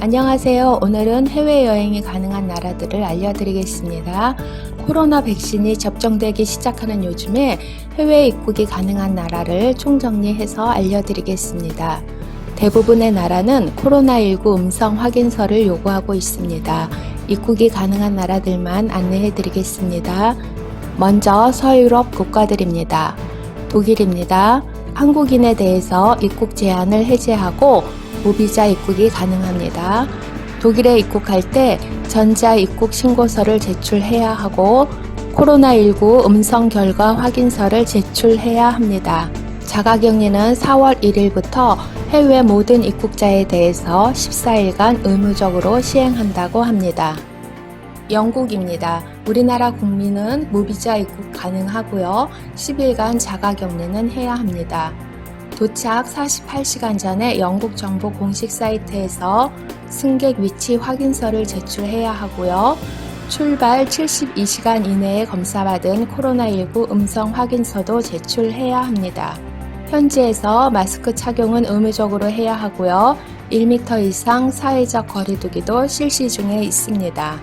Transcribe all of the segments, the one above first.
안녕하세요. 오늘은 해외여행이 가능한 나라들을 알려드리겠습니다. 코로나 백신이 접종되기 시작하는 요즘에 해외 입국이 가능한 나라를 총정리해서 알려드리겠습니다. 대부분의 나라는 코로나19 음성 확인서를 요구하고 있습니다. 입국이 가능한 나라들만 안내해드리겠습니다. 먼저 서유럽 국가들입니다. 독일입니다. 한국인에 대해서 입국 제한을 해제하고 무비자 입국이 가능합니다. 독일에 입국할 때 전자 입국 신고서를 제출해야 하고 코로나19 음성 결과 확인서를 제출해야 합니다. 자가격리는 4월 1일부터 해외 모든 입국자에 대해서 14일간 의무적으로 시행한다고 합니다. 영국입니다. 우리나라 국민은 무비자 입국 가능하고요. 10일간 자가격리는 해야 합니다. 도착 48시간 전에 영국 정부 공식 사이트에서 승객 위치 확인서를 제출해야 하고요. 출발 72시간 이내에 검사받은 코로나19 음성 확인서도 제출해야 합니다. 현지에서 마스크 착용은 의무적으로 해야 하고요. 1m 이상 사회적 거리두기도 실시 중에 있습니다.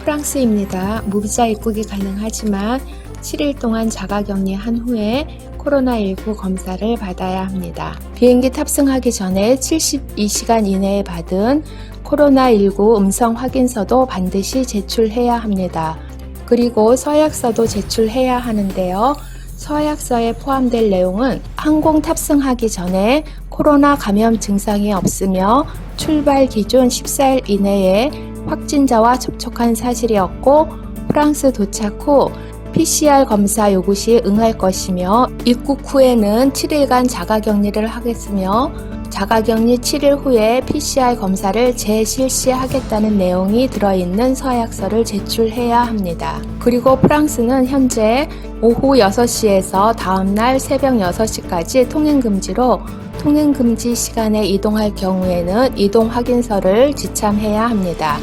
프랑스입니다. 무비자 입국이 가능하지만 7일 동안 자가격리한 후에 코로나19 검사를 받아야 합니다. 비행기 탑승하기 전에 72시간 이내에 받은 코로나19 음성 확인서도 반드시 제출해야 합니다. 그리고 서약서도 제출해야 하는데요. 서약서에 포함될 내용은 항공 탑승하기 전에 코로나 감염 증상이 없으며 출발 기준 14일 이내에 확진자와 접촉한 사실이 없고 프랑스 도착 후 PCR 검사 요구 시 응할 것이며 입국 후에는 7일간 자가격리를 하겠으며 자가격리 7일 후에 PCR 검사를 재실시하겠다는 내용이 들어있는 서약서를 제출해야 합니다. 그리고 프랑스는 현재 오후 6시에서 다음날 새벽 6시까지 통행금지로 통행금지 시간에 이동할 경우에는 이동 확인서를 지참해야 합니다.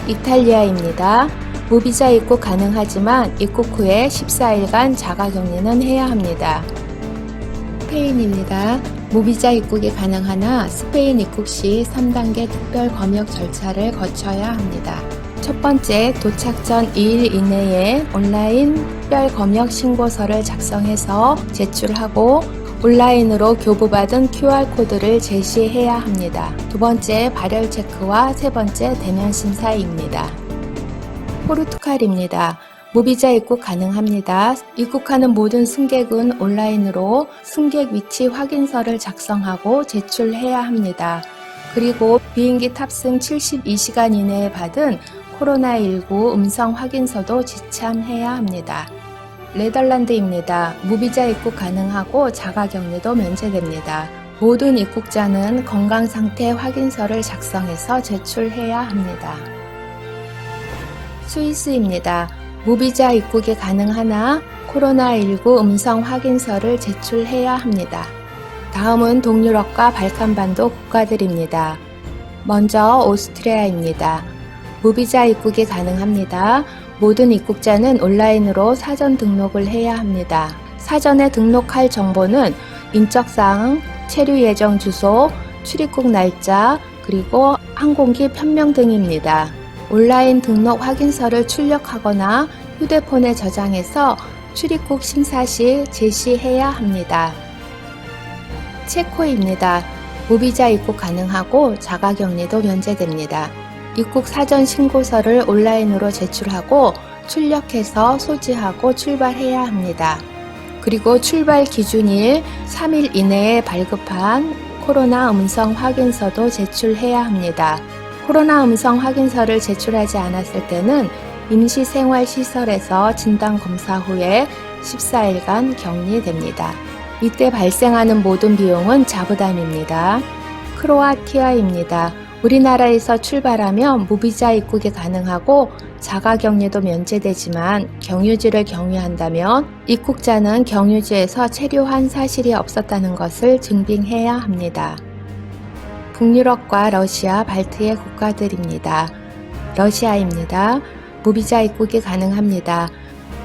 이탈리아입니다. 무비자 입국 가능하지만 입국 후에 14일간 자가격리는 해야 합니다. 스페인입니다. 무비자 입국이 가능하나 스페인 입국 시 3단계 특별 검역 절차를 거쳐야 합니다. 첫 번째, 도착 전 2일 이내에 온라인 특별 검역 신고서를 작성해서 제출하고 온라인으로 교부받은 QR코드를 제시해야 합니다. 두 번째, 발열 체크와 세 번째, 대면 심사입니다. 포르투갈입니다. 무비자 입국 가능합니다. 입국하는 모든 승객은 온라인으로 승객 위치 확인서를 작성하고 제출해야 합니다. 그리고 비행기 탑승 72시간 이내에 받은 코로나19 음성 확인서도 지참해야 합니다. 네덜란드입니다. 무비자 입국 가능하고 자가격리도 면제됩니다. 모든 입국자는 건강상태 확인서를 작성해서 제출해야 합니다. 스위스입니다. 무비자 입국이 가능하나 코로나19 음성 확인서를 제출해야 합니다. 다음은 동유럽과 발칸반도 국가들입니다. 먼저 오스트리아입니다. 무비자 입국이 가능합니다. 모든 입국자는 온라인으로 사전 등록을 해야 합니다. 사전에 등록할 정보는 인적사항, 체류 예정 주소, 출입국 날짜, 그리고 항공기 편명 등입니다. 온라인 등록 확인서를 출력하거나 휴대폰에 저장해서 출입국 심사 시 제시해야 합니다. 체코입니다. 무비자 입국 가능하고 자가격리도 면제됩니다. 입국 사전 신고서를 온라인으로 제출하고 출력해서 소지하고 출발해야 합니다. 그리고 출발 기준일 3일 이내에 발급한 코로나 음성 확인서도 제출해야 합니다. 코로나 음성 확인서를 제출하지 않았을 때는 임시생활시설에서 진단검사 후에 14일간 격리됩니다. 이때 발생하는 모든 비용은 자부담입니다. 크로아티아입니다. 우리나라에서 출발하면 무비자 입국이 가능하고 자가격리도 면제되지만 경유지를 경유한다면 입국자는 경유지에서 체류한 사실이 없었다는 것을 증빙해야 합니다. 북유럽과 러시아, 발트해 국가들입니다. 러시아입니다. 무비자 입국이 가능합니다.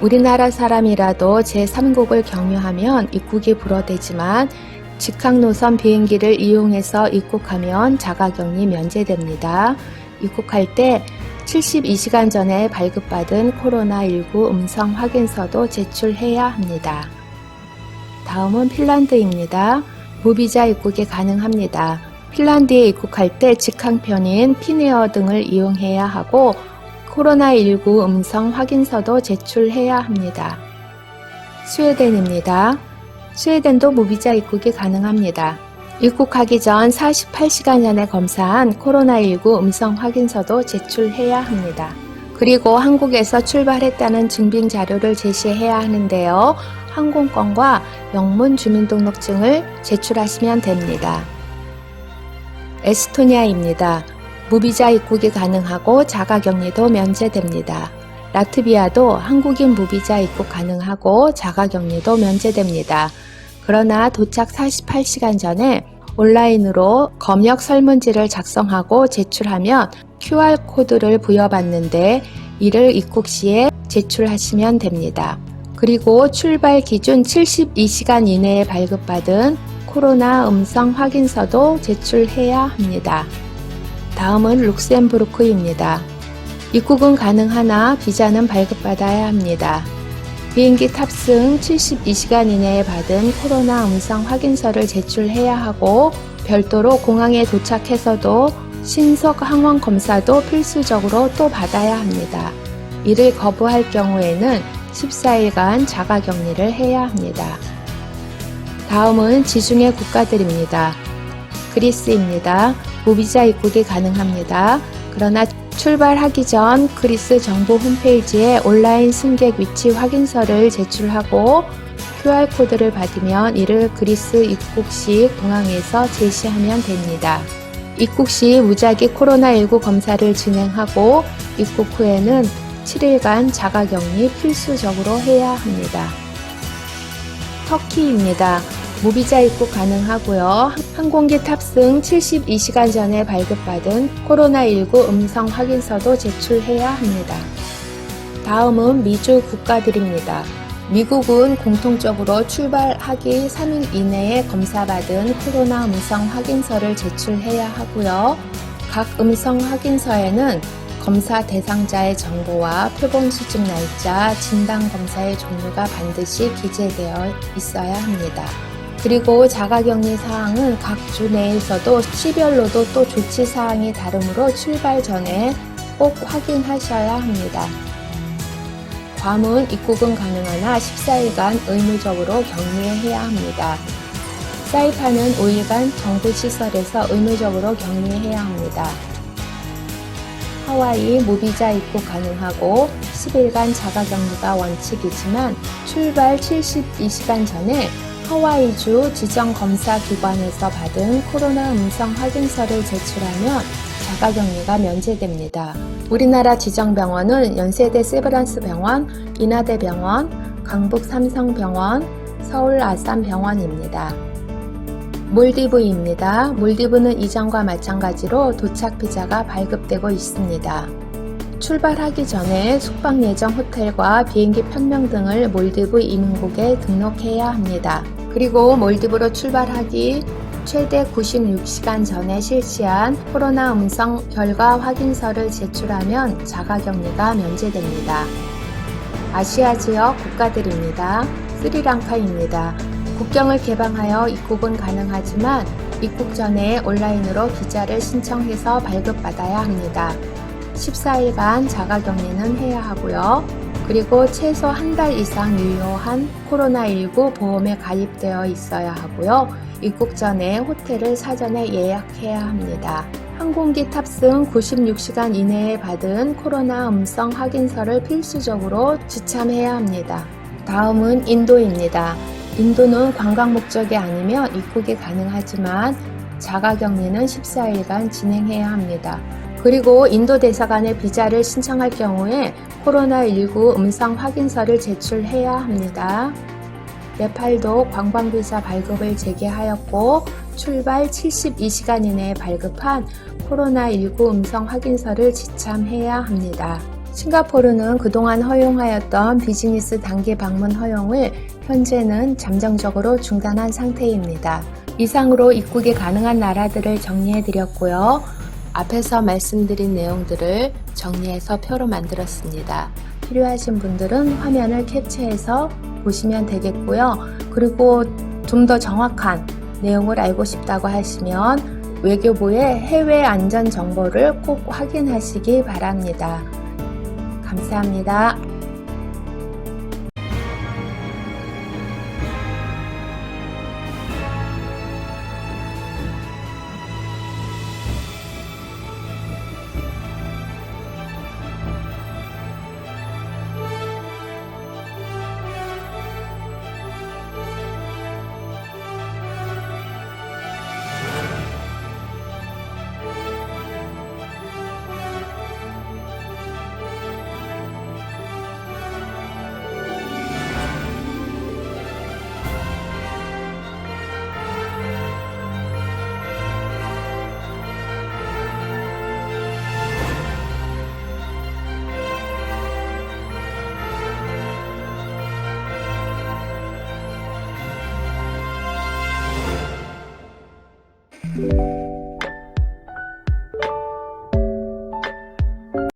우리나라 사람이라도 제3국을 경유하면 입국이 불허되지만 직항 노선 비행기를 이용해서 입국하면 자가격리 면제됩니다. 입국할 때 72시간 전에 발급받은 코로나19 음성 확인서도 제출해야 합니다. 다음은 핀란드입니다. 무비자 입국이 가능합니다. 핀란드에 입국할 때 직항편인 핀에어 등을 이용해야 하고 코로나19 음성 확인서도 제출해야 합니다. 스웨덴입니다. 스웨덴도 무비자 입국이 가능합니다. 입국하기 전 48시간 전에 검사한 코로나19 음성 확인서도 제출해야 합니다. 그리고 한국에서 출발했다는 증빙 자료를 제시해야 하는데요. 항공권과 영문 주민등록증을 제출하시면 됩니다. 에스토니아입니다. 무비자 입국이 가능하고 자가격리도 면제됩니다. 라트비아도 한국인 무비자 입국 가능하고 자가격리도 면제됩니다. 그러나 도착 48시간 전에 온라인으로 검역 설문지를 작성하고 제출하면 QR코드를 부여받는데 이를 입국 시에 제출하시면 됩니다. 그리고 출발 기준 72시간 이내에 발급받은 코로나 음성 확인서도 제출해야 합니다. 다음은 룩셈부르크입니다. 입국은 가능하나 비자는 발급받아야 합니다. 비행기 탑승 72시간 이내에 받은 코로나 음성 확인서를 제출해야 하고 별도로 공항에 도착해서도 신속 항원 검사도 필수적으로 또 받아야 합니다. 이를 거부할 경우에는 14일간 자가격리를 해야 합니다. 다음은 지중해 국가들입니다. 그리스입니다. 무비자 입국이 가능합니다. 그러나 출발하기 전 그리스 정부 홈페이지에 온라인 승객 위치 확인서를 제출하고 QR코드를 받으면 이를 그리스 입국 시 공항에서 제시하면 됩니다. 입국 시 무작위 코로나19 검사를 진행하고 입국 후에는 7일간 자가격리 필수적으로 해야 합니다. 터키입니다. 무비자 입국 가능하고요. 항공기 탑승 72시간 전에 발급받은 코로나19 음성 확인서도 제출해야 합니다. 다음은 미주 국가들입니다. 미국은 공통적으로 출발하기 3일 이내에 검사받은 코로나 음성 확인서를 제출해야 하고요. 각 음성 확인서에는 검사 대상자의 정보와 표본 수집 날짜, 진단 검사의 종류가 반드시 기재되어 있어야 합니다. 그리고 자가격리 사항은 각 주 내에서도 시별로도 또 조치 사항이 다르므로 출발 전에 꼭 확인하셔야 합니다. 괌은 입국은 가능하나 14일간 의무적으로 격리해야 합니다. 사이판은 5일간 정부시설에서 의무적으로 격리해야 합니다. 하와이 무비자 입국 가능하고 10일간 자가격리가 원칙이지만 출발 72시간 전에 하와이주 지정검사기관에서 받은 코로나 음성 확인서를 제출하면 자가격리가 면제됩니다. 우리나라 지정병원은 연세대 세브란스병원, 인하대병원, 강북삼성병원, 서울 아산병원입니다. 몰디브입니다. 몰디브는 이전과 마찬가지로 도착 비자가 발급되고 있습니다. 출발하기 전에 숙박 예정 호텔과 비행기 편명 등을 몰디브 이민국에 등록해야 합니다. 그리고 몰디브로 출발하기 최대 96시간 전에 실시한 코로나 음성 결과 확인서를 제출하면 자가격리가 면제됩니다. 아시아 지역 국가들입니다. 스리랑카입니다. 국경을 개방하여 입국은 가능하지만 입국 전에 온라인으로 비자를 신청해서 발급받아야 합니다. 14일간 자가격리는 해야 하고요. 그리고 최소 한 달 이상 유효한 코로나19 보험에 가입되어 있어야 하고요. 입국 전에 호텔을 사전에 예약해야 합니다. 항공기 탑승 96시간 이내에 받은 코로나 음성 확인서를 필수적으로 지참해야 합니다. 다음은 인도입니다. 인도는 관광 목적이 아니면 입국이 가능하지만 자가격리는 14일간 진행해야 합니다. 그리고 인도 대사관에 비자를 신청할 경우에 코로나19 음성 확인서를 제출해야 합니다. 네팔도 관광비자 발급을 재개하였고 출발 72시간 이내에 발급한 코로나19 음성 확인서를 지참해야 합니다. 싱가포르는 그동안 허용하였던 비즈니스 단기 방문 허용을 현재는 잠정적으로 중단한 상태입니다. 이상으로 입국이 가능한 나라들을 정리해 드렸고요. 앞에서 말씀드린 내용들을 정리해서 표로 만들었습니다. 필요하신 분들은 화면을 캡처해서 보시면 되겠고요. 그리고 좀 더 정확한 내용을 알고 싶다고 하시면 외교부의 해외 안전 정보를 꼭 확인하시기 바랍니다. 감사합니다.